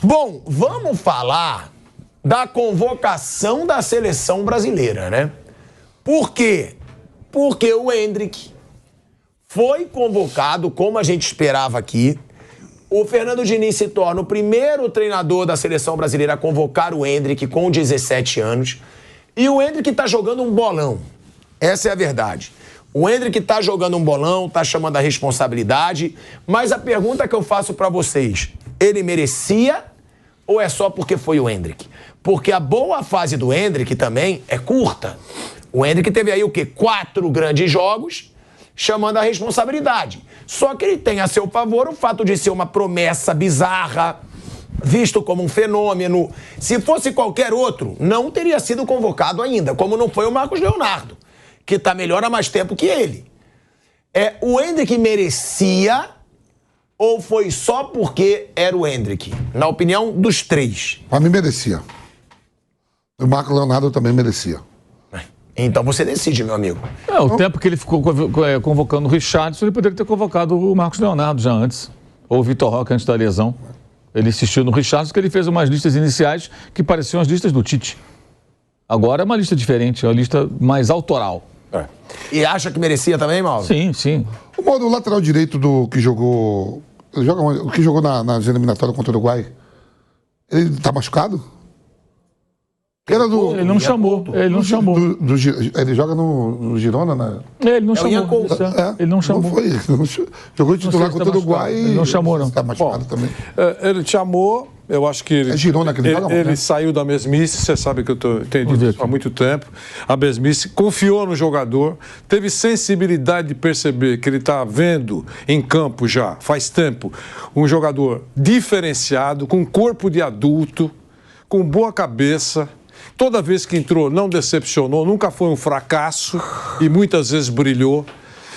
Bom, vamos falar da convocação da seleção brasileira, né? Por quê? Porque o Endrick foi convocado, como a gente esperava aqui. O Fernando Diniz se torna o primeiro treinador da seleção brasileira a convocar o Endrick com 17 anos. E o Endrick tá jogando um bolão. Essa é a verdade. O Endrick tá jogando um bolão, tá chamando a responsabilidade. Mas a pergunta que eu faço pra vocês, ele merecia ou é só porque foi o Endrick? Porque a boa fase do Endrick também é curta. O Endrick teve aí o quê? 4 grandes jogos, chamando a responsabilidade. Só que ele tem a seu favor o fato de ser uma promessa bizarra, visto como um fenômeno. Se fosse qualquer outro, não teria sido convocado ainda, como não foi o Marcos Leonardo, que está melhor há mais tempo que ele. O Endrick merecia ou foi só porque era o Endrick? Na opinião dos 3. Para mim merecia. O Marcos Leonardo também merecia. Então você decide, meu amigo. O tempo que ele ficou convocando o Richarlison, ele poderia ter convocado o Marcos Leonardo já antes. Ou o Vitor Roque antes da lesão. Ele insistiu no Richarlison, que ele fez umas listas iniciais que pareciam as listas do Tite. Agora é uma lista diferente, é uma lista mais autoral. E acha que merecia também, Mauro? Sim, sim. O modo lateral direito do que jogou... O que jogou nas eliminatórias contra o Uruguai, ele tá machucado? Ele não chamou. Ele não chamou. Ele joga no Girona, né? Ele não chamou. Ele não chamou. Não foi. Jogou de titular contra o Uruguai. Ele não chamou, não. Tá machucado também. Ele chamou, eu acho que ele... É Girona que ele joga, Ele né? saiu da mesmice, você sabe que eu tenho dito isso há muito tempo. A mesmice confiou no jogador, teve sensibilidade de perceber que ele está vendo em campo já, faz tempo, um jogador diferenciado, com corpo de adulto, com boa cabeça. Toda vez que entrou, não decepcionou, nunca foi um fracasso e muitas vezes brilhou.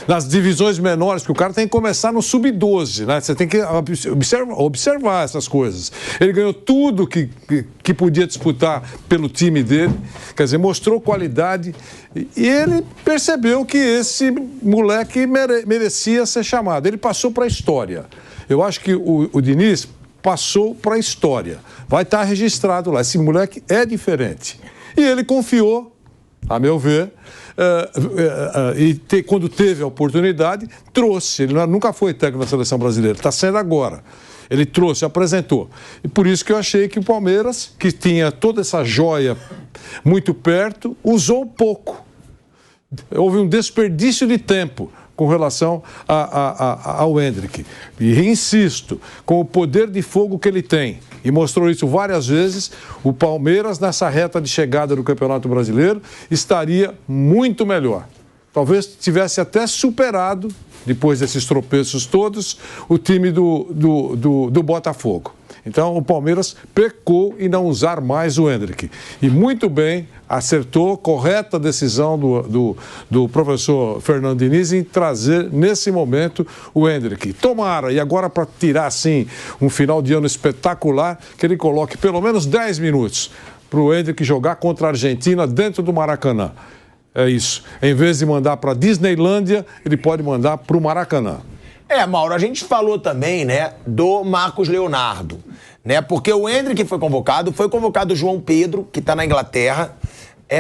Nas divisões menores, porque o cara tem que começar no sub-12, né? Você tem que observar essas coisas. Ele ganhou tudo que podia disputar pelo time dele, quer dizer, mostrou qualidade e ele percebeu que esse moleque merecia ser chamado. Ele passou para a história. Eu acho que o Diniz passou para a história. Vai estar registrado lá. Esse moleque é diferente. E ele confiou, a meu ver, quando teve a oportunidade, trouxe. Ele nunca foi técnico da seleção brasileira, está sendo agora. Ele trouxe, apresentou. E por isso que eu achei que o Palmeiras, que tinha toda essa joia muito perto, usou pouco. Houve um desperdício de tempo com relação ao Endrick. E insisto, com o poder de fogo que ele tem, e mostrou isso várias vezes, o Palmeiras, nessa reta de chegada do Campeonato Brasileiro, estaria muito melhor. Talvez tivesse até superado, depois desses tropeços todos, o time do Botafogo. Então, o Palmeiras pecou em não usar mais o Endrick. E muito bem, acertou, correta decisão do professor Fernando Diniz em trazer, nesse momento, o Endrick. Tomara, e agora para tirar, assim, um final de ano espetacular, que ele coloque pelo menos 10 minutos para o Endrick jogar contra a Argentina dentro do Maracanã. É isso. Em vez de mandar para a Disneylândia, ele pode mandar para o Maracanã. Mauro, a gente falou também, né, do Marcos Leonardo, né, porque o Endrick foi convocado o João Pedro, que tá na Inglaterra,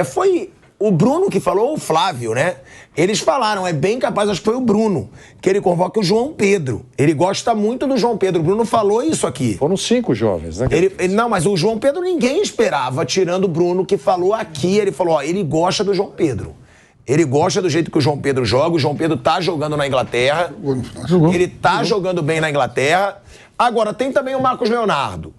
foi o Bruno que falou, ou o Flávio, né, eles falaram, é bem capaz, acho que foi o Bruno, que ele convoca o João Pedro, ele gosta muito do João Pedro, o Bruno falou isso aqui. Foram 5 jovens, né? Não, mas o João Pedro ninguém esperava, tirando o Bruno que falou aqui, ele falou, ele gosta do João Pedro. Ele gosta do jeito que o João Pedro joga. O João Pedro tá jogando na Inglaterra. Ele tá jogando bem na Inglaterra. Agora, tem também o Marcos Leonardo.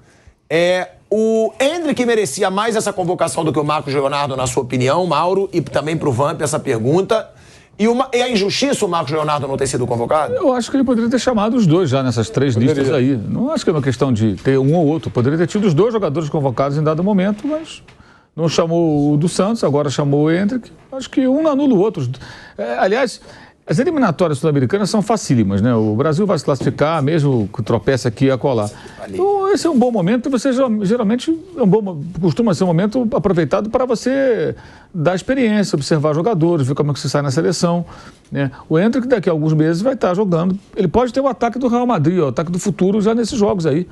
O Endrick merecia mais essa convocação do que o Marcos Leonardo, na sua opinião, Mauro, e também pro Vamp essa pergunta. E a injustiça o Marcos Leonardo não ter sido convocado? Eu acho que ele poderia ter chamado os dois já nessas 3 listas aí. Não acho que é uma questão de ter um ou outro. Poderia ter tido os 2 jogadores convocados em dado momento, mas... Não chamou o do Santos, agora chamou o Endrick. Acho que um não anula o outro. Aliás, As eliminatórias sul-americanas são facílimas, né? O Brasil vai se classificar, mesmo que tropece aqui e acolá. Então, esse é um bom momento, você geralmente costuma ser um momento aproveitado para você dar experiência, observar jogadores, ver como é que você sai na seleção, né? O Endrick daqui a alguns meses vai estar jogando. Ele pode ter o ataque do Real Madrid, o ataque do futuro já nesses jogos aí.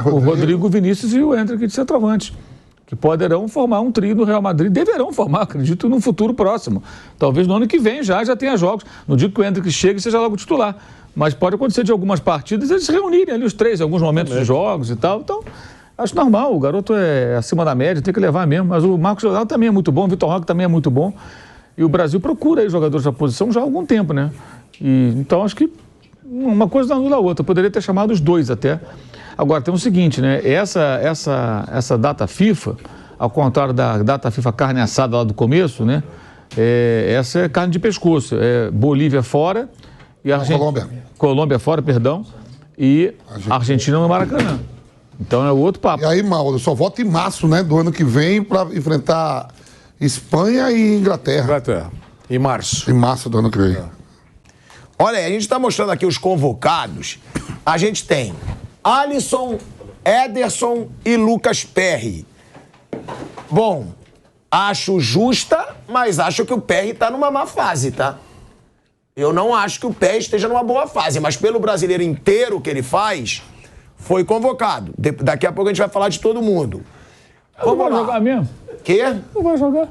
O Rodrigo, o Vinícius e o Endrick de centroavante, que poderão formar um trio no Real Madrid, deverão formar, acredito, no futuro próximo. Talvez no ano que vem já tenha jogos. Não digo que o Endrick chegue e seja logo titular, mas pode acontecer de algumas partidas eles se reunirem ali os três em alguns momentos de jogos e tal. Então, acho normal, o garoto é acima da média, tem que levar mesmo. Mas o Marcos Leonardo também é muito bom, o Vitor Roque também é muito bom. E o Brasil procura aí jogadores da posição já há algum tempo, né? Então, acho que uma coisa não anula a outra. Eu poderia ter chamado os dois até. Agora, tem o seguinte, né? Essa data FIFA, ao contrário da data FIFA carne assada lá do começo, né? Essa é carne de pescoço. É Bolívia fora e Colômbia fora, perdão, e Argentina no Maracanã. Então é outro papo. E aí, Mauro, só volta em março, né? Do ano que vem para enfrentar Espanha e Inglaterra. Em março. Em março do ano que vem. Olha, a gente está mostrando aqui os convocados. A gente tem Alisson, Ederson e Lucas Perry. Bom, acho justa, mas acho que o Perry está numa má fase, tá? Eu não acho que o Perry esteja numa boa fase, mas pelo brasileiro inteiro que ele faz, foi convocado. Daqui a pouco a gente vai falar de todo mundo. Não vai jogar mesmo? Quê? Não vai jogar.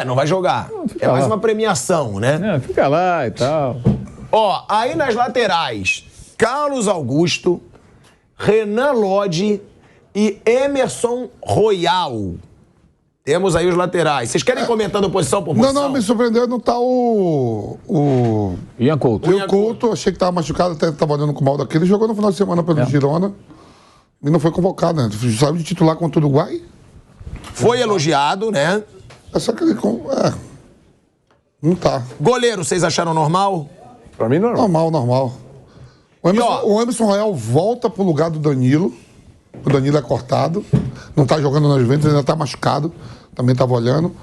Não vai jogar. É mais uma premiação, né? Fica lá e tal. Ó, aí nas laterais, Carlos Augusto, Renan Lodge e Emerson Royal. Temos aí os laterais. Vocês querem comentando posição por posição? Não, me surpreendeu não tá o Ian Couto. O Ian Couto, achei que estava machucado, até estava olhando com o mal daquele. Jogou no final de semana pelo Girona e não foi convocado, né? Saiu de titular contra o Uruguai. Foi elogiado, né? É só que ele... não tá. Goleiro, vocês acharam normal? Pra mim, normal. Normal. O Emerson Royal volta pro lugar do Danilo. O Danilo é cortado. Não tá jogando na Juventus, ainda tá machucado. Também tava olhando.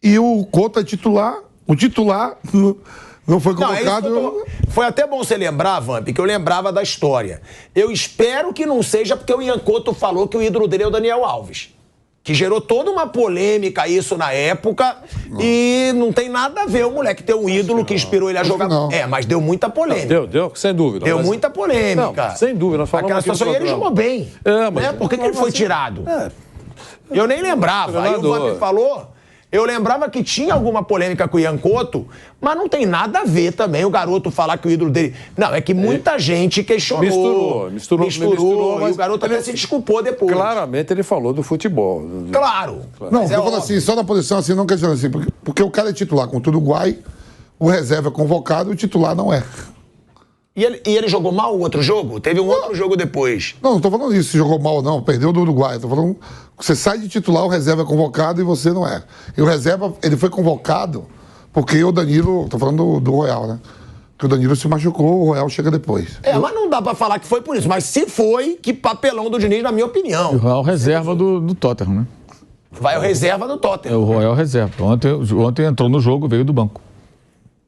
E o Couto é titular. O titular não foi convocado. Foi até bom você lembrar, Vamp, que eu lembrava da história. Eu espero que não seja porque o Ian Couto falou que o ídolo dele é o Daniel Alves. Que gerou toda uma polêmica isso na época. E não tem nada a ver o moleque ter um ídolo que inspirou ele a jogar. Mas deu muita polêmica. Deu, sem dúvida. Deu muita polêmica. Não, sem dúvida. Nós falamos aquela situação, e ele jogou bem. Né? Por que ele foi tirado? Eu nem lembrava. Aí o Vamp falou... Eu lembrava que tinha alguma polêmica com o Ian Couto, mas não tem nada a ver também o garoto falar que o ídolo dele... Não, é que muita gente questionou. Misturou, mas o garoto até se desculpou depois. Claramente ele falou do futebol. Claro. Não, eu falo assim, só na posição assim, não questiona assim, porque o cara é titular contra o Uruguai, o reserva é convocado e o titular não é. E ele jogou mal o outro jogo? Teve um outro jogo depois. Não tô falando isso, se jogou mal ou não, perdeu do Uruguai. Tô falando que você sai de titular, o reserva é convocado e você não é. E o reserva, ele foi convocado porque o Danilo, tô falando do Royal, né? Que o Danilo se machucou, o Royal chega depois. Mas não dá pra falar que foi por isso. Mas se foi, que papelão do Diniz, na minha opinião. E o Royal reserva do Tottenham, né? Vai o reserva do Tottenham. O Royal reserva. Ontem entrou no jogo, veio do banco.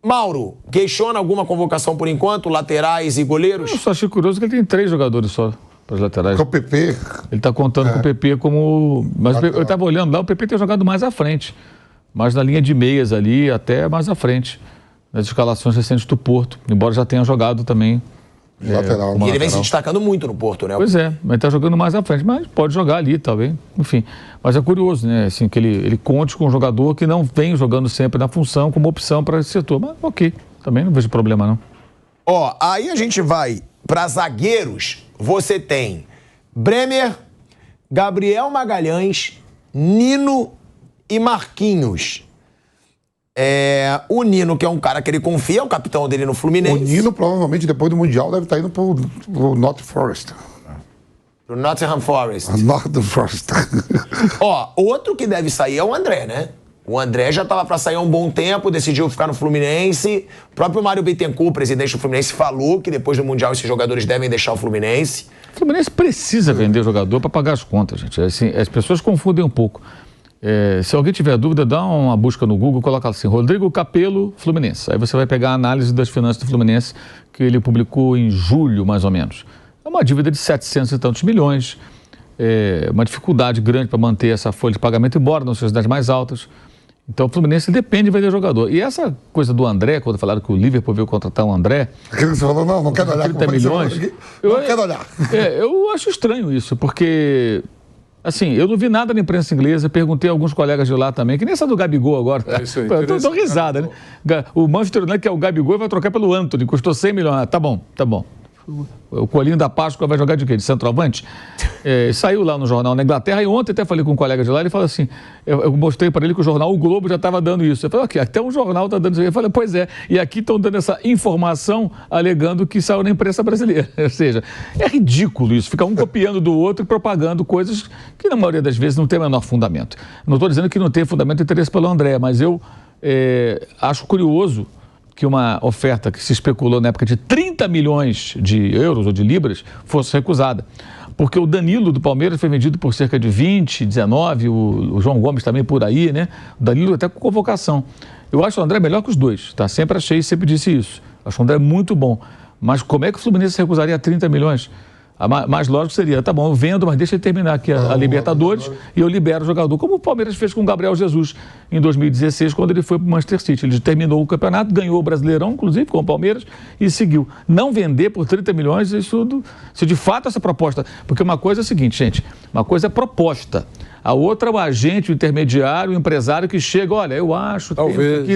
Mauro, questiona alguma convocação por enquanto? Laterais e goleiros? Eu só achei curioso que ele tem 3 jogadores só para as laterais. Com o PP. Ele está contando com o PP como... Mas eu estava olhando lá, o PP tem jogado mais à frente. Mais na linha de meias ali, até mais à frente. Nas escalações recentes do Porto. Embora já tenha jogado também. Lateral. E ele vem se destacando muito no Porto, né? Pois é, mas está jogando mais à frente. Mas pode jogar ali, talvez. Enfim. Mas é curioso, né? Assim, que ele conte com um jogador que não vem jogando sempre na função como opção para esse setor. Mas ok, também não vejo problema, não. Ó, aí a gente vai para zagueiros. Você tem Bremer, Gabriel Magalhães, Nino e Marquinhos. O Nino, que é um cara que ele confia, é o capitão dele no Fluminense. O Nino, provavelmente, depois do Mundial, deve estar indo pro Nottingham Forest. Pro Nottingham Forest. Nottingham Forest. Ó, outro que deve sair é o André, né? O André já estava para sair há um bom tempo, decidiu ficar no Fluminense. O próprio Mário Bittencourt, presidente do Fluminense, falou que depois do Mundial esses jogadores devem deixar o Fluminense. O Fluminense precisa vender jogador para pagar as contas, gente. Assim, as pessoas confundem um pouco. Se alguém tiver dúvida, dá uma busca no Google, coloca assim, Rodrigo Capello, Fluminense. Aí você vai pegar a análise das finanças do Fluminense que ele publicou em julho, mais ou menos. É uma dívida de 700 e tantos milhões, uma dificuldade grande para manter essa folha de pagamento, embora não seja das mais altas. Então o Fluminense depende de vender jogador. E essa coisa do André, quando falaram que o Liverpool veio contratar o André... Aquilo que você falou, não quero olhar. 30 milhões. Não quero olhar. Eu acho estranho isso, porque... Assim, eu não vi nada na imprensa inglesa, perguntei a alguns colegas de lá também, que nem essa do Gabigol agora. É isso aí. Eu dou risada, né? O Manchester United, que é o Gabigol, vai trocar pelo Antony, custou 100 milhões. Ah, tá bom. O Coelhinho da Páscoa vai jogar de quê? De centroavante? Saiu lá no jornal na Inglaterra, e ontem até falei com um colega de lá, ele falou assim, eu mostrei para ele que o jornal O Globo já estava dando isso. Eu falei, ok, até um jornal está dando isso. Eu falei, pois é, e aqui estão dando essa informação alegando que saiu na imprensa brasileira. Ou seja, é ridículo isso, fica um copiando do outro e propagando coisas que na maioria das vezes não tem o menor fundamento. Não estou dizendo que não tem fundamento de interesse pelo André, mas eu acho curioso que uma oferta que se especulou na época de 30 milhões de euros ou de libras fosse recusada. Porque o Danilo do Palmeiras foi vendido por cerca de 20, 19, o João Gomes também por aí, né? O Danilo até com convocação. Eu acho o André melhor que os dois, tá? Sempre achei, sempre disse isso. Acho o André muito bom. Mas como é que o Fluminense recusaria 30 milhões? Mais lógico seria, tá bom, eu vendo, mas deixa ele terminar aqui a Libertadores e eu libero o jogador, como o Palmeiras fez com o Gabriel Jesus em 2016, quando ele foi para o Manchester City. Ele terminou o campeonato, ganhou o Brasileirão, inclusive, com o Palmeiras, e seguiu. Não vender por 30 milhões, se de fato essa proposta... Porque uma coisa é o seguinte, gente, uma coisa é proposta. A outra é o agente, o intermediário, o empresário que chega, olha, eu acho,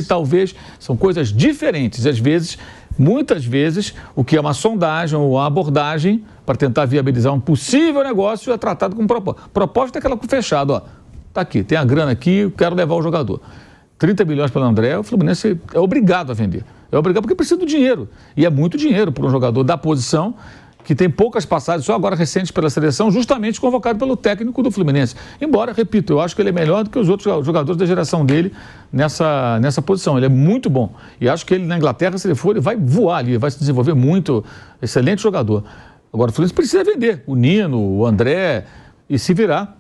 talvez, são coisas diferentes. Às vezes, muitas vezes, o que é uma sondagem ou uma abordagem para tentar viabilizar um possível negócio é tratado como proposta. Proposta é aquela com fechado, ó, tá aqui, tem a grana aqui, eu quero levar o jogador. 30 milhões pelo André, o Fluminense é obrigado a vender. É obrigado porque precisa do dinheiro. E é muito dinheiro para um jogador da posição que tem poucas passagens, só agora recentes pela seleção, justamente convocado pelo técnico do Fluminense. Embora, repito, eu acho que ele é melhor do que os outros jogadores da geração dele nessa posição. Ele é muito bom. E acho que ele na Inglaterra, se ele for, ele vai voar ali, vai se desenvolver muito. Excelente jogador. Agora, o Fluminense precisa vender o Nino, o André, e se virar,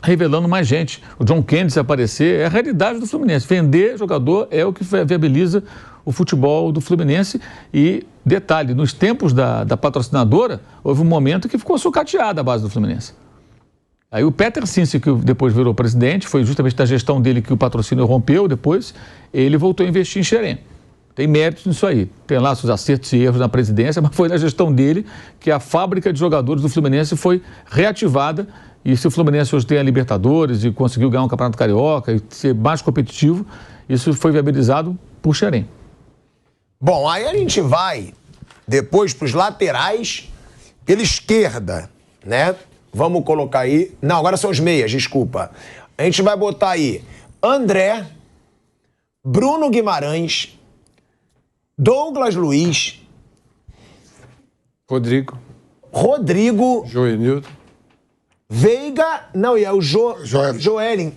revelando mais gente. O John Kennedy, se aparecer, é a realidade do Fluminense. Vender jogador é o que viabiliza o futebol do Fluminense. E, detalhe, nos tempos da patrocinadora, houve um momento que ficou sucateada a base do Fluminense. Aí o Peter Cinci, que depois virou presidente, foi justamente da gestão dele que o patrocínio rompeu depois, ele voltou a investir em Xerém. Tem méritos nisso aí. Tem lá seus acertos e erros na presidência, mas foi na gestão dele que a fábrica de jogadores do Fluminense foi reativada. E se o Fluminense hoje tem a Libertadores e conseguiu ganhar um Campeonato Carioca e ser mais competitivo, isso foi viabilizado por Xerém. Bom, aí a gente vai depois para os laterais pela esquerda, né? Vamos colocar aí... Não, agora são os meias, desculpa. A gente vai botar aí André, Bruno Guimarães, Douglas Luiz, Rodrigo, Joenilton, Veiga, não, e é o Joelinton.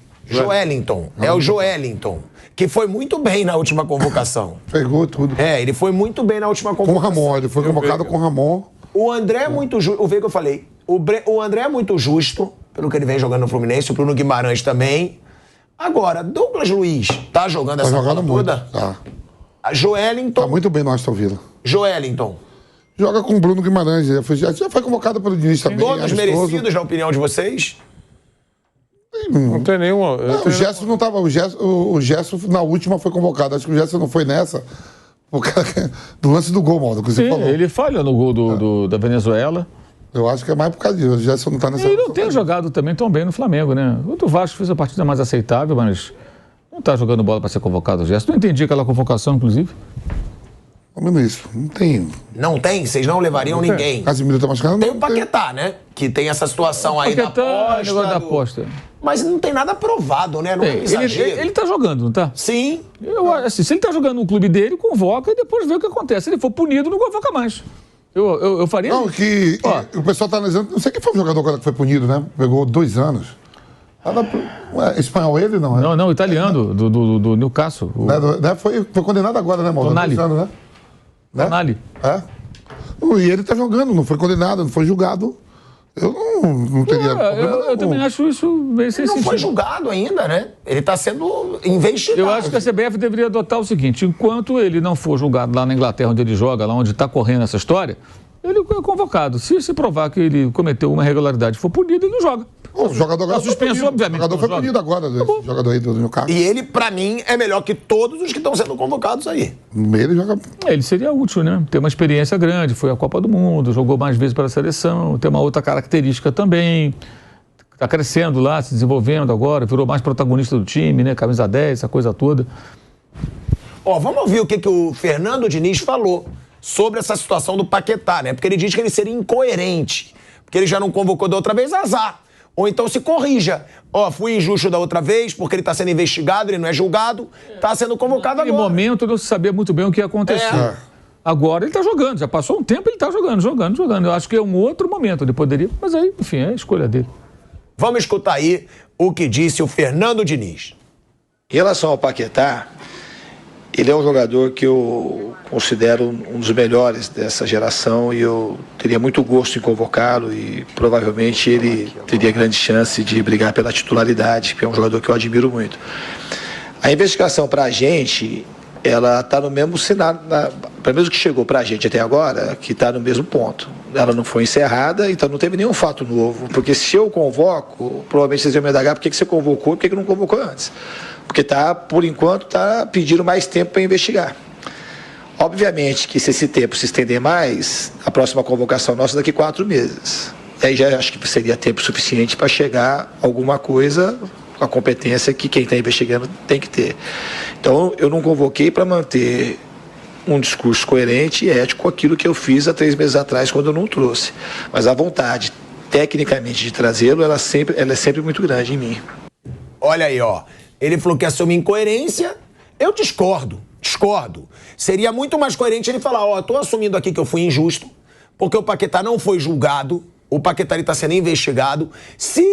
É o Joelinton, que foi muito bem na última convocação. Pegou tudo. Ele foi muito bem na última convocação. Com o Ramon, ele foi convocado com o Ramon. O André é muito justo, o Veiga eu falei, o André é muito justo, pelo que ele vem jogando no Fluminense, o Bruno Guimarães também. Agora, Douglas Luiz tá jogando essa bola toda? Tá. A Joelinton. Tá muito bem no Aston Villa. Joelinton. Joga com o Bruno Guimarães, já foi convocado pelo Diniz também. Todos merecidos, na opinião de vocês? Não tem nenhuma. O Gerson não tava. O Gerson na última foi convocado. Acho que o Gerson não foi nessa. Do lance do gol, Maldo, que você falou. Ele falha no gol da Venezuela. Eu acho que é mais por causa disso. O Gerson não tá nessa. Ele não tem jogado também tão bem no Flamengo, né? O do Vasco fez a partida mais aceitável, mas não tá jogando bola para ser convocado o Gerson. Não entendi aquela convocação, inclusive. Como isso? Não tem. Não tem? Vocês não levariam ninguém? Casimiro tá machucado? Tem o Paquetá, né? Que tem essa situação aí da aposta. Mas não tem nada provado, né? Não é exagero. Ele tá jogando, não tá? Sim. Assim, se ele tá jogando no clube dele, convoca e depois vê o que acontece. Se ele for punido, não convoca mais. Eu faria... Não, que o pessoal tá analisando... Não sei quem foi o jogador agora que foi punido, né? Pegou 2 anos. Espanhol ele, não é? Não, italiano, do Newcastle. Foi condenado agora, né, Mauro? Tonali. 2 anos, né? Tonali. E ele tá jogando, não foi condenado, não foi julgado. Eu não teria problema. Eu também acho isso meio sem Ele não sentido. foi julgado ainda, né? Ele está sendo investigado. Eu acho que a CBF deveria adotar o seguinte: enquanto ele não for julgado lá na Inglaterra, onde ele joga, lá onde está correndo essa história, ele é convocado. Se provar que ele cometeu uma irregularidade e for punido, ele não joga. O jogador agora A suspensão, obviamente, O jogador foi não joga. punido agora, esse jogador aí do Newcastle. E ele, pra mim, é melhor que todos os que estão sendo convocados aí. Ele joga... Ele seria útil, né? Tem uma experiência grande, foi à Copa do Mundo, jogou mais vezes pela seleção, tem uma outra característica também. Está crescendo lá, se desenvolvendo agora, virou mais protagonista do time, né? Camisa 10, essa coisa toda. Ó, vamos ouvir o que o Fernando Diniz falou sobre essa situação do Paquetá, né? Porque ele diz que ele seria incoerente, porque ele já não convocou da outra vez, azar. Ou então se corrija. Ó, fui injusto da outra vez, porque ele está sendo investigado, ele não é julgado, está sendo convocado Naquele agora. momento não se sabia muito bem o que ia acontecer. É. Agora ele está jogando, já passou um tempo, ele está jogando. Eu acho que é um outro momento, ele poderia, mas aí, enfim, é a escolha dele. Vamos escutar aí o que disse o Fernando Diniz. Em relação ao Paquetá, ele é um jogador que eu considero um dos melhores dessa geração e eu teria muito gosto em convocá-lo e provavelmente ele teria grande chance de brigar pela titularidade, porque é um jogador que eu admiro muito. A investigação para a gente, ela está no mesmo cenário, pelo menos que chegou para a gente até agora, que está no mesmo ponto. Ela não foi encerrada, então não teve nenhum fato novo, porque se eu convoco, provavelmente vocês iam me indagar por que você convocou e por que não convocou antes. Porque por enquanto, está pedindo mais tempo para investigar. Obviamente que se esse tempo se estender mais, a próxima convocação nossa é daqui 4 meses. E aí já acho que seria tempo suficiente para chegar a alguma coisa com a competência que quem está investigando tem que ter. Então, eu não convoquei para manter um discurso coerente e ético com aquilo que eu fiz há 3 meses atrás, quando eu não trouxe. Mas a vontade, tecnicamente, de trazê-lo, ela é sempre muito grande em mim. Olha aí, ó. Ele falou que assume incoerência. Eu discordo. Seria muito mais coerente ele falar, ó, tô assumindo aqui que eu fui injusto, porque o Paquetá não foi julgado, o Paquetá está sendo investigado. Se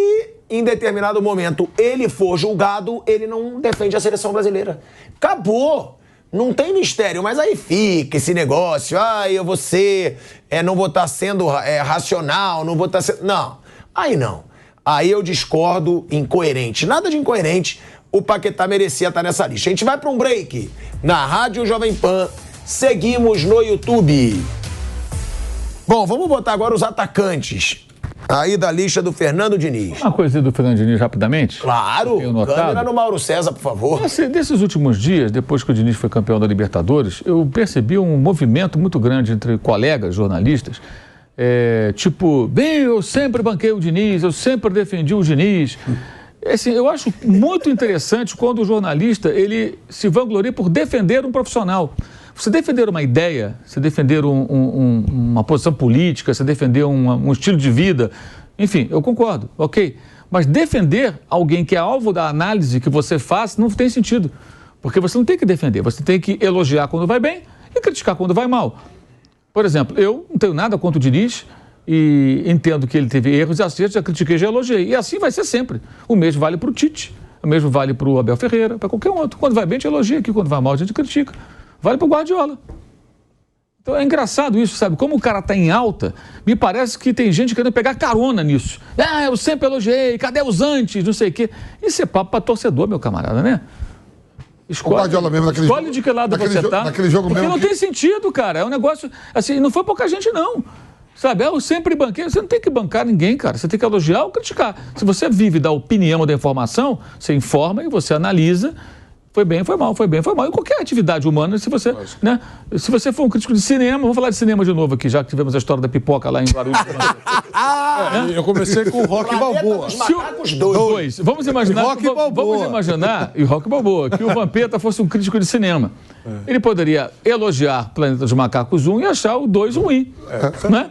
em determinado momento ele for julgado, ele não defende a seleção brasileira. Acabou. Não tem mistério, mas aí fica esse negócio, eu vou ser, não vou estar sendo racional, não vou estar sendo... Não, aí não. Aí eu discordo, incoerente. Nada de incoerente, o Paquetá merecia estar nessa lista. A gente vai para um break na Rádio Jovem Pan, seguimos no YouTube. Bom, vamos botar agora os atacantes aí da lista do Fernando Diniz. Uma coisa do Fernando Diniz rapidamente. Claro, câmera no Mauro César, por favor. Desses últimos dias, depois que o Diniz foi campeão da Libertadores, eu percebi um movimento muito grande entre colegas jornalistas, eu sempre banquei o Diniz, eu sempre defendi o Diniz. Assim, eu acho muito interessante quando o jornalista ele se vangloria por defender um profissional. Você defender uma ideia, você defender uma posição política, você defender um estilo de vida, enfim, eu concordo, ok. Mas defender alguém que é alvo da análise que você faz não tem sentido. Porque você não tem que defender, você tem que elogiar quando vai bem e criticar quando vai mal. Por exemplo, eu não tenho nada contra o Diniz e entendo que ele teve erros e acertos, já critiquei, já elogiei. E assim vai ser sempre. O mesmo vale para o Tite, o mesmo vale para o Abel Ferreira, para qualquer outro. Quando vai bem, a gente elogia aqui, quando vai mal, a gente critica. Vale para o Guardiola. Então é engraçado isso, sabe? Como o cara está em alta, me parece que tem gente querendo pegar carona nisso. Eu sempre elogiei, cadê os antes, não sei o quê. Isso é papo para torcedor, meu camarada, né? Escolhe de que lado você está. Naquele jogo porque mesmo não tem sentido, cara. É um negócio, assim, não foi pouca gente, não. Sabe, eu sempre banquei. Você não tem que bancar ninguém, cara. Você tem que elogiar ou criticar. Se você vive da opinião ou da informação, você informa e você analisa. Foi bem, foi mal, foi bem, foi mal. Em qualquer atividade humana, se você for um crítico de cinema, vamos falar de cinema de novo aqui, já que tivemos a história da pipoca lá em Guarulhos. Eu comecei com o Rock Balboa. Macacos dois. Vamos imaginar, e Rock Balboa, que o Vampeta fosse um crítico de cinema. Ele poderia elogiar Planeta dos Macacos 1 e achar o 2 ruim. Né?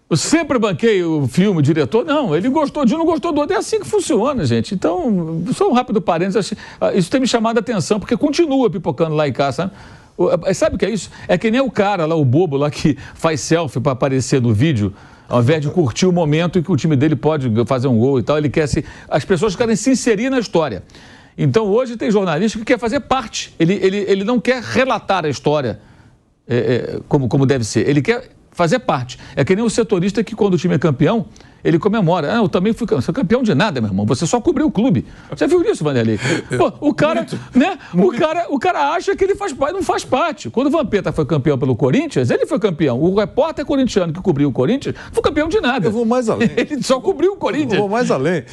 Eu sempre banquei o filme, o diretor, não, ele gostou de um, não gostou do outro, é assim que funciona, gente. Então, só um rápido parênteses, isso tem me chamado a atenção, porque continua pipocando lá em casa, sabe? Sabe o que é isso? É que nem o cara lá, o bobo lá que faz selfie para aparecer no vídeo, ao invés de curtir o momento em que o time dele pode fazer um gol e tal, as pessoas querem se inserir na história. Então, hoje tem jornalista que quer fazer parte, ele não quer relatar a história como deve ser, ele quer fazer parte. É que nem o setorista que, quando o time é campeão, ele comemora. Eu também fui campeão de nada, meu irmão. Você só cobriu o clube. Você viu isso, Vanderlei? Pô, o cara, né? O cara acha que ele não faz parte. Quando o Vampeta foi campeão pelo Corinthians, ele foi campeão. O repórter corintiano que cobriu o Corinthians foi campeão de nada. Eu vou mais além. Ele só cobriu o Corinthians. Eu vou mais além.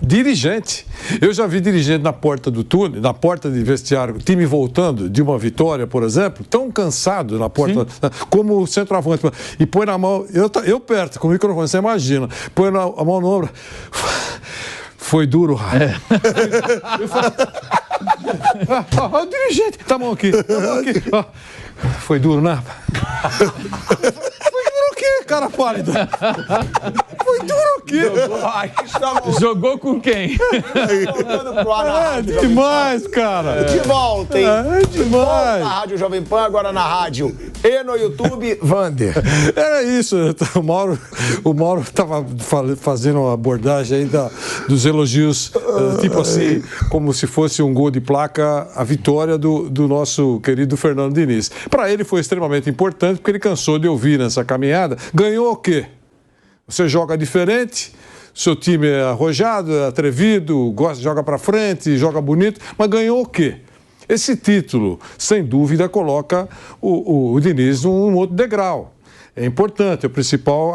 Dirigente. Eu já vi dirigente na porta do túnel, na porta de vestiário, time voltando de uma vitória, por exemplo, tão cansado na porta, como o centroavante. E põe na mão, eu perto, com o microfone, você imagina, põe a mão no ombro. Foi duro, Raio. Eu falo, o dirigente, tá bom aqui. Foi duro, né? O quê, cara pálido? Foi duro o quê? Jogou com quem? Demais, cara. De volta, hein? Demais. Na Rádio Jovem Pan, agora na rádio e no YouTube, Vander. Era isso. O Mauro estava fazendo uma abordagem aí dos elogios, tipo assim, como se fosse um gol de placa, a vitória do nosso querido Fernando Diniz. Para ele foi extremamente importante, porque ele cansou de ouvir nessa caminhada. Ganhou o quê? Você joga diferente, seu time é arrojado, é atrevido, joga para frente, joga bonito, mas ganhou o quê? Esse título, sem dúvida, coloca o Diniz num outro degrau. É importante, é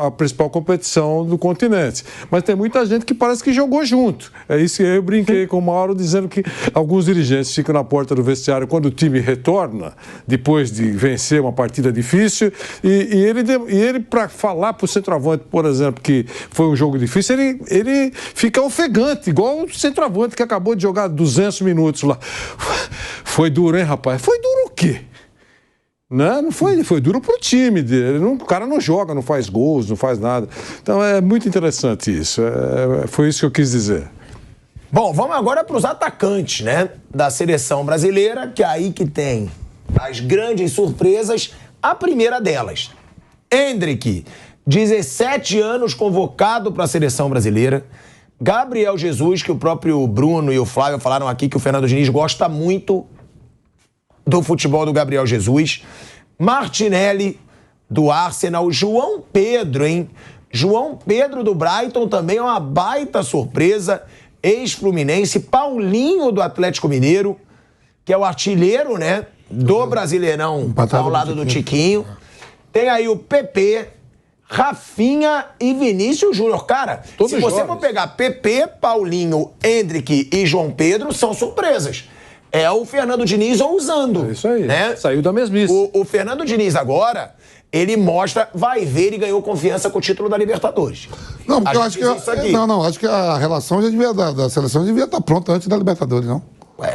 a principal competição do continente. Mas tem muita gente que parece que jogou junto. É isso que eu brinquei com o Mauro, dizendo que alguns dirigentes ficam na porta do vestiário quando o time retorna, depois de vencer uma partida difícil, e ele para falar para o centroavante, por exemplo, que foi um jogo difícil, ele fica ofegante, igual o centroavante que acabou de jogar 200 minutos lá. Foi duro, hein, rapaz? Foi duro o quê? Não foi duro pro time dele. O cara não joga, não faz gols, não faz nada. Então é muito interessante isso. Foi isso que eu quis dizer. Bom, vamos agora para os atacantes, né? Da seleção brasileira, que é aí que tem as grandes surpresas. A primeira delas, Endrick, 17 anos convocado para a seleção brasileira. Gabriel Jesus, que o próprio Bruno e o Flávio falaram aqui que o Fernando Diniz gosta muito do futebol do Gabriel Jesus. Martinelli, do Arsenal. João Pedro, hein? João Pedro, do Brighton, também é uma baita surpresa. Ex-Fluminense. Paulinho, do Atlético Mineiro, que é o artilheiro, né? Do Brasileirão, ao lado do Tiquinho. Tem aí o PP, Rafinha e Vinícius Júnior. Cara, todos se você jovens. for pegar PP, Paulinho, Endrick e João Pedro, são surpresas. É o Fernando Diniz ousando. É isso aí. Né? Saiu da mesmice. O Fernando Diniz agora, ele mostra, vai ver, ele ganhou confiança com o título da Libertadores. Não, porque eu acho que acho que a relação já devia da seleção devia estar pronta antes da Libertadores, não?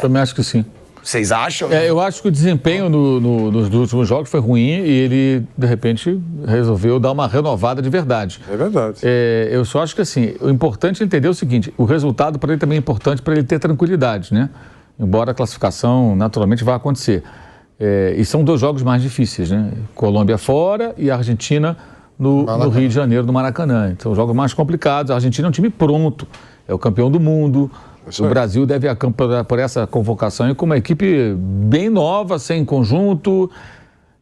Também acho que sim. Vocês acham? Eu acho que o desempenho nos últimos jogos foi ruim e ele, de repente, resolveu dar uma renovada de verdade. É verdade. Eu só acho que, assim, o importante é entender o seguinte, o resultado para ele também é importante para ele ter tranquilidade, né? Embora a classificação naturalmente vá acontecer. E são dois jogos mais difíceis, né? Colômbia fora e a Argentina no Rio de Janeiro, no Maracanã. Então, jogos mais complicados. A Argentina é um time pronto, é o campeão do mundo. O Brasil deve acampar por essa convocação e com uma equipe bem nova, sem conjunto.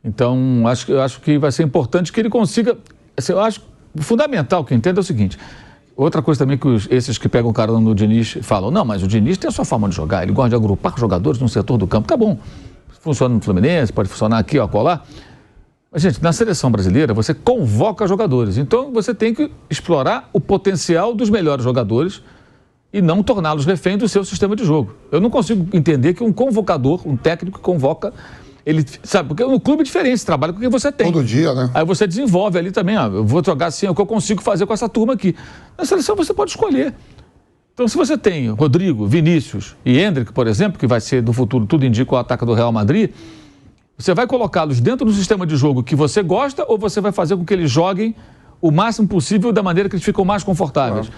Então, eu acho que vai ser importante que ele consiga... Assim, eu acho fundamental que entenda é o seguinte... Outra coisa também que esses que pegam o cara no Diniz falam, não, mas o Diniz tem a sua forma de jogar, ele gosta de agrupar jogadores no setor do campo, tá bom, funciona no Fluminense, pode funcionar aqui ou acolá. Mas, gente, na seleção brasileira você convoca jogadores, então você tem que explorar o potencial dos melhores jogadores e não torná-los refém do seu sistema de jogo. Eu não consigo entender que um convocador, um técnico que convoca... Ele, sabe, porque no clube é diferente, você trabalha com o que você tem. Todo dia, né? Aí você desenvolve ali também, eu vou jogar assim, é o que eu consigo fazer com essa turma aqui. Na seleção você pode escolher. Então, se você tem Rodrigo, Vinícius e Endrick, por exemplo, que vai ser do futuro, tudo indica o ataque do Real Madrid, você vai colocá-los dentro do sistema de jogo que você gosta ou você vai fazer com que eles joguem o máximo possível da maneira que eles ficam mais confortáveis?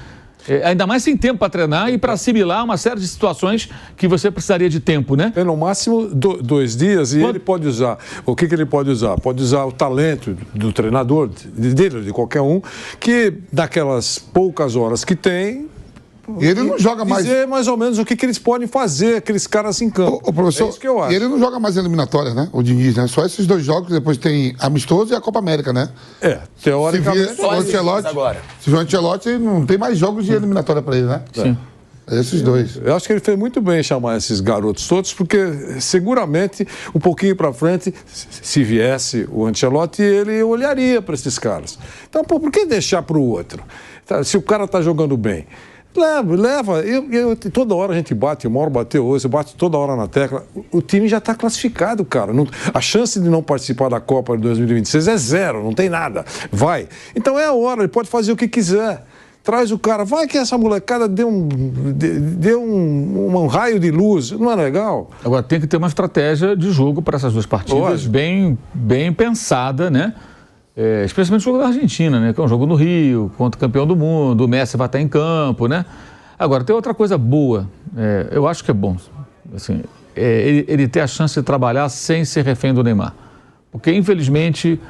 Ainda mais sem tempo para treinar e para assimilar uma série de situações que você precisaria de tempo, né? No máximo 2 dias e ele pode usar. O que ele pode usar? Pode usar o talento do treinador, dele, de qualquer um, que naquelas poucas horas que tem, Ele não joga mais. Dizer mais ou menos o que eles podem fazer, aqueles caras em campo. O professor, é isso que eu acho. Ele não joga mais eliminatórias, né? O Diniz, né? Só esses 2 jogos, depois tem amistoso e a Copa América, né? Teoricamente. Só esses agora. Se o Ancelotti não tem mais jogos de eliminatória para ele, né? Sim. Esses 2. Eu acho que ele fez muito bem em chamar esses garotos todos, porque seguramente, um pouquinho para frente, se viesse o Ancelotti, ele olharia para esses caras. Então, por que deixar para o outro? Se o cara está jogando bem, leva. Toda hora a gente bate, o Mauro bateu hoje, bate toda hora na tecla. O time já está classificado, cara. A chance de não participar da Copa de 2026 é 0, não tem nada. Vai. Então é a hora, ele pode fazer o que quiser. Traz o cara, vai que essa molecada deu um raio de luz, não é legal? Agora tem que ter uma estratégia de jogo para essas 2 partidas bem pensada, né? Especialmente o jogo da Argentina, né? Que é um jogo no Rio, contra o campeão do mundo, o Messi vai estar em campo, né? Agora, tem outra coisa boa, eu acho que é bom, assim, ele ter a chance de trabalhar sem ser refém do Neymar. Porque, infelizmente,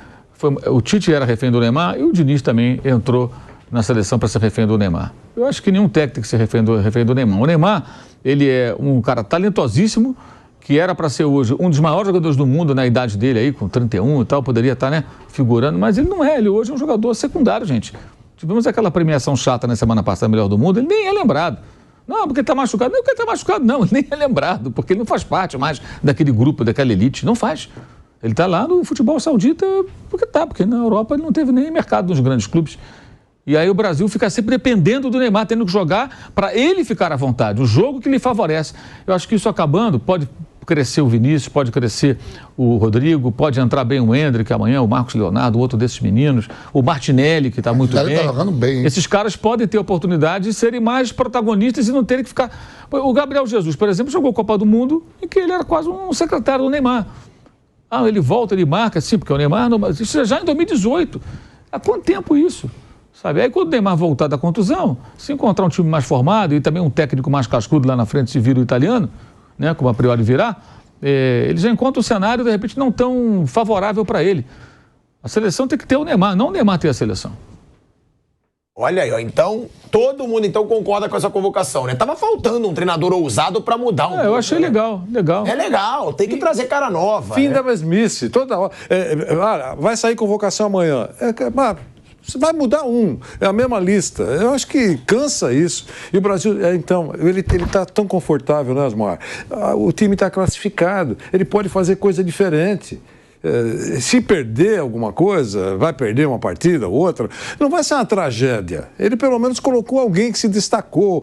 o Tite era refém do Neymar e o Diniz também entrou na seleção para ser refém do Neymar. Eu acho que nenhum técnico tem que ser refém do Neymar. O Neymar, ele é um cara talentosíssimo, que era para ser hoje um dos maiores jogadores do mundo na idade dele aí, com 31 e tal, poderia estar, né, figurando, mas ele não é, ele hoje é um jogador secundário, gente. Tivemos aquela premiação chata na semana passada, melhor do mundo, ele nem é lembrado. Não, porque está machucado. Não, porque está machucado, não, ele nem é lembrado, porque ele não faz parte mais daquele grupo, daquela elite, não faz. Ele está lá no futebol saudita porque na Europa ele não teve nem mercado nos grandes clubes. E aí o Brasil fica sempre dependendo do Neymar, tendo que jogar para ele ficar à vontade, o jogo que lhe favorece. Eu acho que isso acabando, pode crescer o Vinícius, pode crescer o Rodrigo, pode entrar bem o Endrick amanhã, o Marcos Leonardo, outro desses meninos, o Martinelli, que está muito bem. Tá jogando bem, hein? Esses caras podem ter oportunidade de serem mais protagonistas e não terem que ficar... O Gabriel Jesus, por exemplo, jogou Copa do Mundo em que ele era quase um secretário do Neymar. Ele volta, ele marca, sim, porque o Neymar... Isso é já em 2018. Há quanto tempo isso? Sabe? Aí quando o Neymar voltar da contusão, se encontrar um time mais formado e também um técnico mais cascudo lá na frente, se vira o italiano, né, como a priori virá, ele já encontra o cenário, de repente, não tão favorável para ele. A seleção tem que ter o Neymar, não o Neymar ter a seleção. Olha aí, ó, então, todo mundo então concorda com essa convocação, né? Tava faltando um treinador ousado para mudar um pouco. Eu achei legal. É legal, tem que trazer cara nova. Fim da mesmice, toda hora. Vai sair convocação amanhã. Você vai mudar é a mesma lista. Eu acho que cansa isso. E o Brasil, então, ele está tão confortável, né, Osmar? O time está classificado, ele pode fazer coisa diferente. Se perder alguma coisa, vai perder uma partida ou outra, não vai ser uma tragédia. Ele pelo menos colocou alguém que se destacou,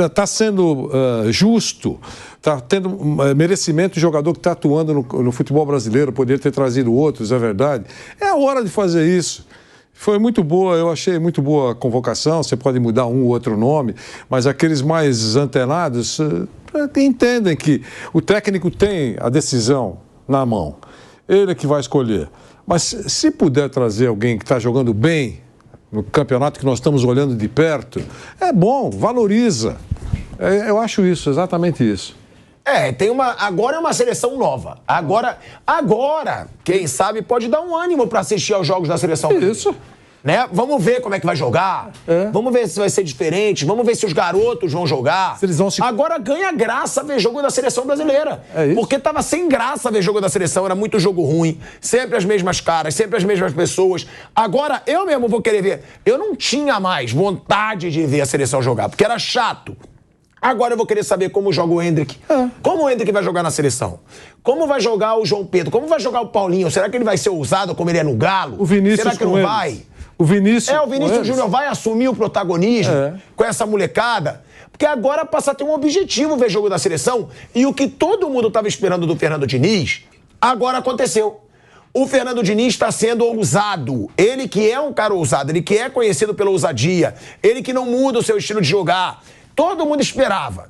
está sendo justo, está tendo merecimento de jogador que está atuando no futebol brasileiro, poderia ter trazido outros, é verdade. É a hora de fazer isso. Foi muito boa, eu achei muito boa a convocação, você pode mudar um ou outro nome, mas aqueles mais antenados entendem que o técnico tem a decisão na mão, ele é que vai escolher. Mas se puder trazer alguém que está jogando bem no campeonato que nós estamos olhando de perto, é bom, valoriza. Eu acho isso, exatamente isso. Agora é uma seleção nova. Agora, quem sabe, pode dar um ânimo para assistir aos jogos da seleção. Isso. Né? Vamos ver como é que vai jogar. Vamos ver se vai ser diferente. Vamos ver se os garotos vão jogar. Se eles vão se... Agora ganha graça ver jogo da seleção brasileira. É isso. Porque tava sem graça ver jogo da seleção. Era muito jogo ruim. Sempre as mesmas caras, sempre as mesmas pessoas. Agora, eu mesmo vou querer ver. Eu não tinha mais vontade de ver a seleção jogar, porque era chato. Agora eu vou querer saber como joga o Endrick. Como o Endrick vai jogar na seleção? Como vai jogar o João Pedro? Como vai jogar o Paulinho? Será que ele vai ser ousado como ele é no Galo? O Vinícius. Será que não vai? O Vinícius. O Vinícius Júnior vai assumir o protagonismo com essa molecada? Porque agora passa a ter um objetivo ver jogo da seleção. E o que todo mundo estava esperando do Fernando Diniz, agora aconteceu. O Fernando Diniz está sendo ousado. Ele que é um cara ousado, ele que é conhecido pela ousadia, ele que não muda o seu estilo de jogar. Todo mundo esperava.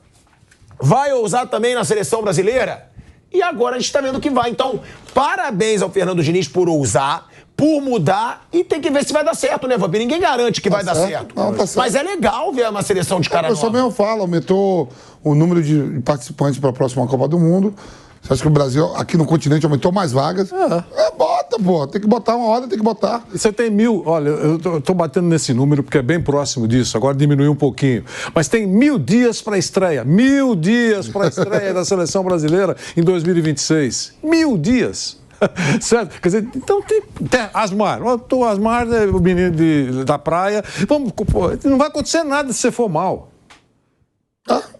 Vai ousar também na seleção brasileira? E agora a gente está vendo que vai. Então, parabéns ao Fernando Diniz por ousar, por mudar, e tem que ver se vai dar certo, né, Vampiro? Ninguém garante que vai dar certo. Não, tá certo. Mas é legal ver uma seleção de cara nova. O pessoal mesmo fala, aumentou o número de participantes para a próxima Copa do Mundo. Você acha que o Brasil, aqui no continente, aumentou mais vagas? Bota, pô. Tem que botar uma hora, tem que botar. E você tem 1.000, olha, eu tô batendo nesse número porque é bem próximo disso, agora diminuiu um pouquinho. Mas tem 1.000 dias para estreia. 1.000 dias para estreia da seleção brasileira em 2026. 1.000 dias. Certo? Quer dizer, então tem Asmar. O Asmar é o menino da praia. Vamos, pô, não vai acontecer nada se você for mal.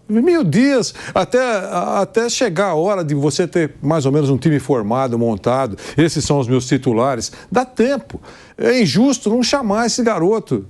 1.000 dias até chegar a hora de você ter mais ou menos um time formado, montado. Esses são os meus titulares. Dá tempo. É injusto não chamar esse garoto.